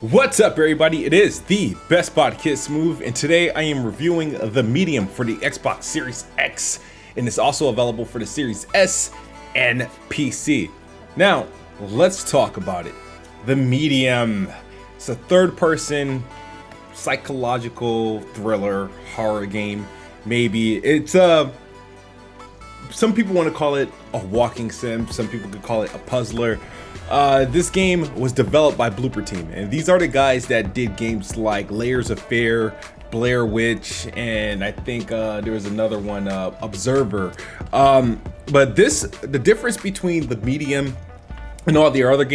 What's up, everybody? It is the Best Podcast Move, and today I am reviewing the Medium for the Xbox Series X, and it's also available for the Series S and PC. Now, let's talk about it. The Medium. It's a third-person psychological thriller horror game. Maybe it's some people want to call it a walking sim. Some people could call it a puzzler. This game was developed by Blooper Team, and these are the guys that did games like Layers of Fear, Blair Witch, and I think there was another one, Observer. But the difference between the Medium and all the other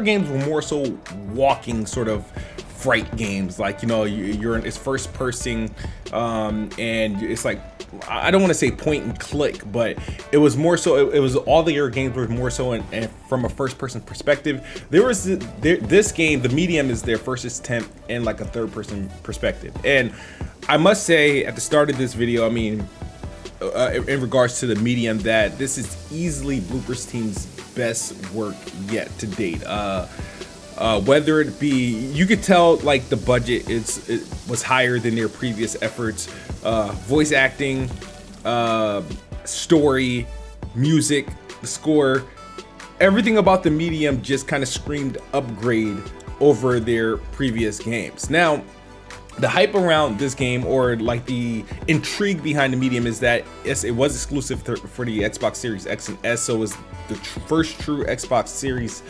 games were more so walking sort of fright games, like, you know, it's first person, and it's like, I don't want to say point and click, but it was more so, it was all the other games were more so in from a first person perspective. This game, the Medium, is their first attempt in like a third person perspective. And I must say at the start of this video, I mean, in regards to the Medium, that this is easily Blooper Team's best work yet to date. Whether it be, you could tell like the budget it was higher than their previous efforts. Voice acting, story, music, the score, everything about the Medium just kind of screamed upgrade over their previous games. Now, the hype around this game, or like the intrigue behind the Medium, is that yes, it was exclusive for the Xbox Series X and S, so it was the first true Xbox Series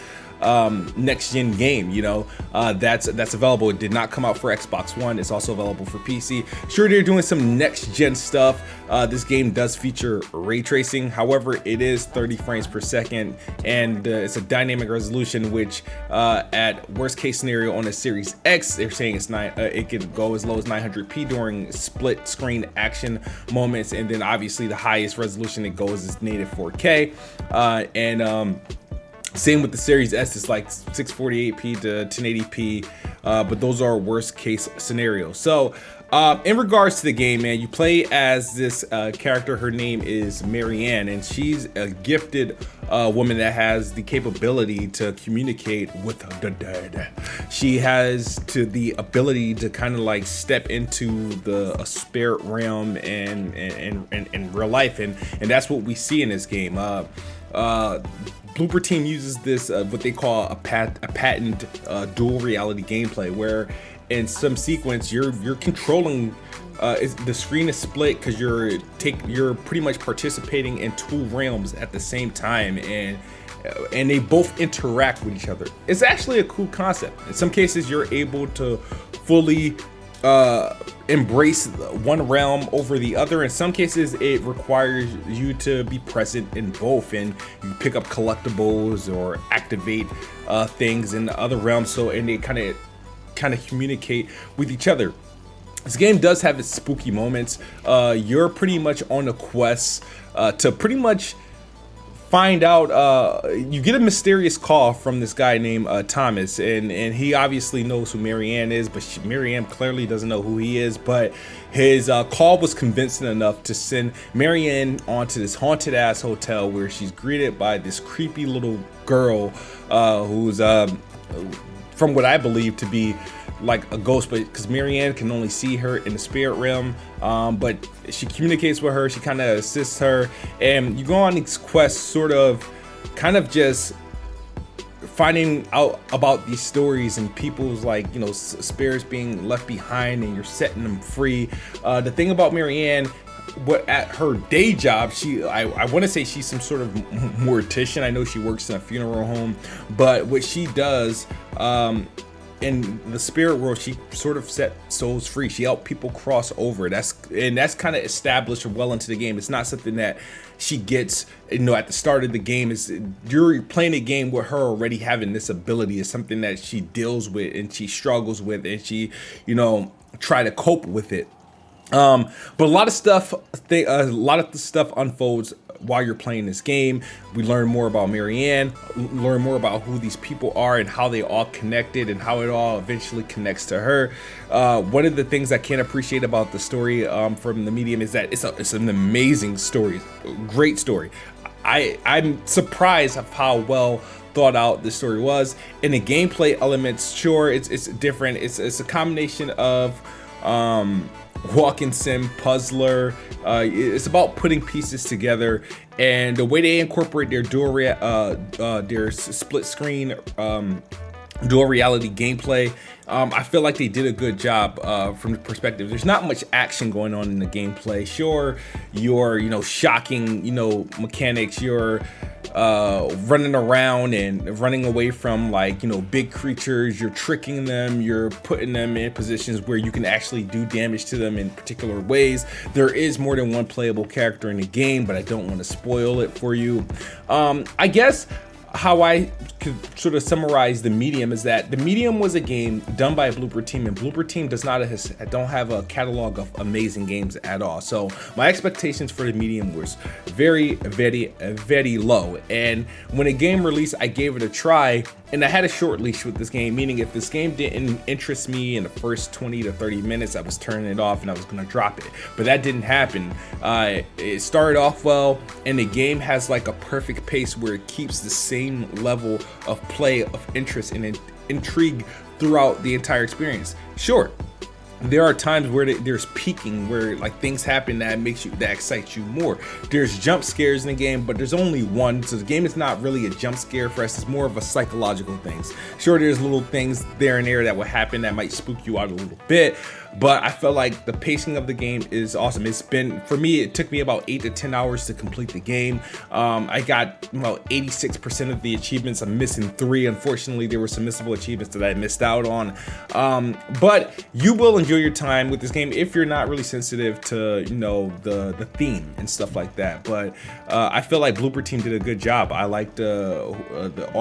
next gen game, you know, that's available. It did not come out for Xbox One. It's also available for PC. Sure, they're doing some next gen stuff. This game does feature ray tracing. However, it is 30 frames per second, and it's a dynamic resolution, which at worst case scenario on the Series X, they're saying it could go as low as 900p during split screen action moments, and then obviously the highest resolution it goes is native 4K, same with the Series S, it's like 648p to 1080p, but those are worst case scenarios. So in regards to the game, man, you play as this character. Her name is Marianne, and she's a gifted woman that has the capability to communicate with the dead. She has the ability to kind of like step into the spirit realm and in real life, and that's what we see in this game. Blooper Team uses this what they call a patent dual reality gameplay, where in some sequence you're controlling the screen is split because you're pretty much participating in two realms at the same time, and they both interact with each other. It's actually a cool concept. In some cases you're able to fully embrace one realm over the other. In some cases it requires you to be present in both, and you pick up collectibles or activate things in the other realms, and they kind of communicate with each other. This game does have its spooky moments. You're pretty much on a quest to pretty much find out, you get a mysterious call from this guy named Thomas, and he obviously knows who Marianne is, but Marianne clearly doesn't know who he is. But his call was convincing enough to send Marianne onto this haunted ass hotel, where she's greeted by this creepy little girl who's from what I believe to be like a ghost, but because Marianne can only see her in the spirit realm, but she communicates with her, she kind of assists her, and you go on these quests kind of just finding out about these stories and people's, like, you know, spirits being left behind, and you're setting them free. The thing about Marianne, what at her day job, I want to say she's some sort of mortician. I know she works in a funeral home, but what she does in the spirit world, she sort of set souls free. She helped people cross over. That's kind of established well into the game. It's not something that she gets, you know, at the start of the game. You're playing a game with her already having this ability. It's something that she deals with and she struggles with, and she, you know, try to cope with it. But a lot of the stuff unfolds while you're playing this game. We learn more about Marianne, learn more about who these people are and how they all connected and how it all eventually connects to her. One of the things I can't appreciate about the story from the Medium is that it's an amazing story, great story. I'm surprised of how well thought out the story was. In the gameplay elements, sure, it's different. It's a combination of walking sim, puzzler. It's about putting pieces together, and the way they incorporate their their split screen dual reality gameplay, I feel like they did a good job from the perspective. There's not much action going on in the gameplay. Sure, your shocking mechanics, you're running around and running away from big creatures, you're tricking them, you're putting them in positions where you can actually do damage to them in particular ways. There is more than one playable character in the game, but I don't want to spoil it for you. I guess how I could sort of summarize the Medium is that the Medium was a game done by a Blooper Team, and Blooper Team don't have a catalog of amazing games at all. So my expectations for the Medium was very, very, very low. And when a game released, I gave it a try, and I had a short leash with this game, meaning if this game didn't interest me in the first 20 to 30 minutes, I was turning it off and I was gonna drop it. But that didn't happen. It started off well, and the game has like a perfect pace where it keeps the same level of play, of interest and intrigue throughout the entire experience. Sure, there are times where there's peaking, where things happen that excites you more. There's jump scares in the game, but there's only one, so the game is not really a jump scare for us. It's more of a psychological things. Sure, there's little things there and there that will happen that might spook you out a little bit, but I felt like the pacing of the game is awesome. For me, it took me about 8 to 10 hours to complete the game. I got about 86% of the achievements. I'm missing 3. Unfortunately, there were some missable achievements that I missed out on. But you will enjoy your time with this game if you're not really sensitive to the theme and stuff like that. But I feel like Blooper Team did a good job. I liked all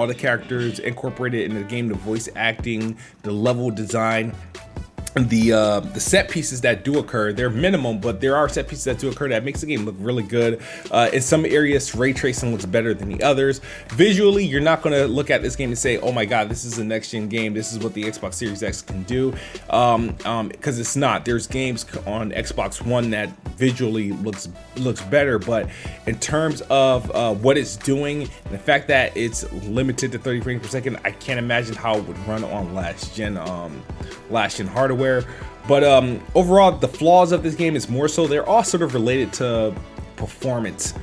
the characters incorporated in the game, the voice acting, the level design. The set pieces that do occur, they're minimum, but there are set pieces that do occur that makes the game look really good. In some areas, ray tracing looks better than the others. Visually, you're not going to look at this game and say, oh my god, this is a next gen game, this is what the Xbox Series X can do, because it's not. There's games on Xbox One that visually looks better, but in terms of what it's doing and the fact that it's limited to 30 frames per second, I can't imagine how it would run on last gen hardware. But overall, the flaws of this game is more so they're all sort of related to performance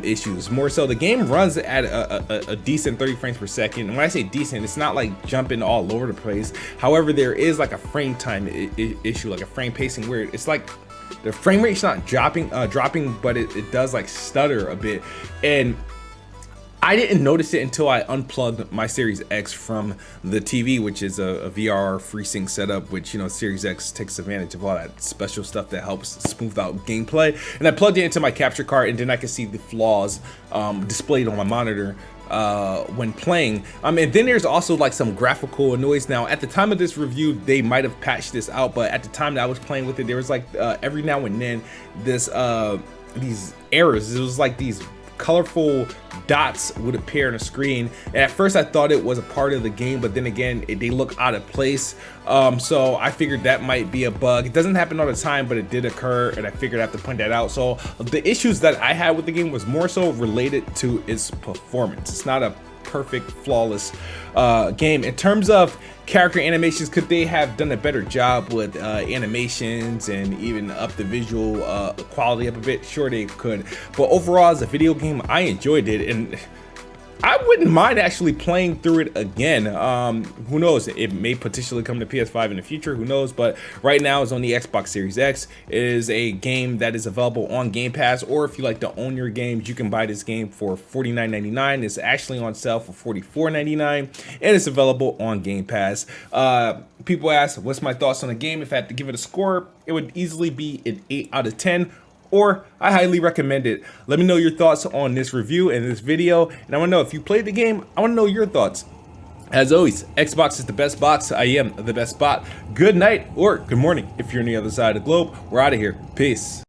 issues. More so, the game runs at a decent 30 frames per second. And when I say decent, it's not like jumping all over the place. However, there is like a frame time issue, like a frame pacing, where it's like the frame rate's not dropping, but it does like stutter a bit. And I didn't notice it until I unplugged my Series X from the TV, which is a VR FreeSync setup, which Series X takes advantage of all that special stuff that helps smooth out gameplay. And I plugged it into my capture card, and then I could see the flaws displayed on my monitor when playing. And then there's also like some graphical noise. Now, at the time of this review, they might have patched this out, but at the time that I was playing with it, there was like every now and then these errors. It was like these colorful dots would appear on the screen, and at first I thought it was a part of the game, but then again they look out of place, so I figured that might be a bug. It doesn't happen all the time, but it did occur, and I figured I have to point that out. So the issues that I had with the game was more so related to its performance. It's not a perfect, flawless game. In terms of character animations, could they have done a better job with animations and even up the visual quality up a bit? Sure, they could. But overall, as a video game, I enjoyed it, and I wouldn't mind actually playing through it again. Who knows? It may potentially come to PS5 in the future. Who knows? But right now, it's on the Xbox Series X. It is a game that is available on Game Pass, or if you like to own your games, you can buy this game for $49.99. It's actually on sale for $44.99, and it's available on Game Pass. People ask, what's my thoughts on the game? If I had to give it a score, it would easily be an 8 out of 10. Or I highly recommend it. Let me know your thoughts on this review and this video, and I want to know if you played the game. I want to know your thoughts. As always, Xbox is the best box. I am the best bot. Good night or good morning if you're on the other side of the globe. We're out of here. Peace.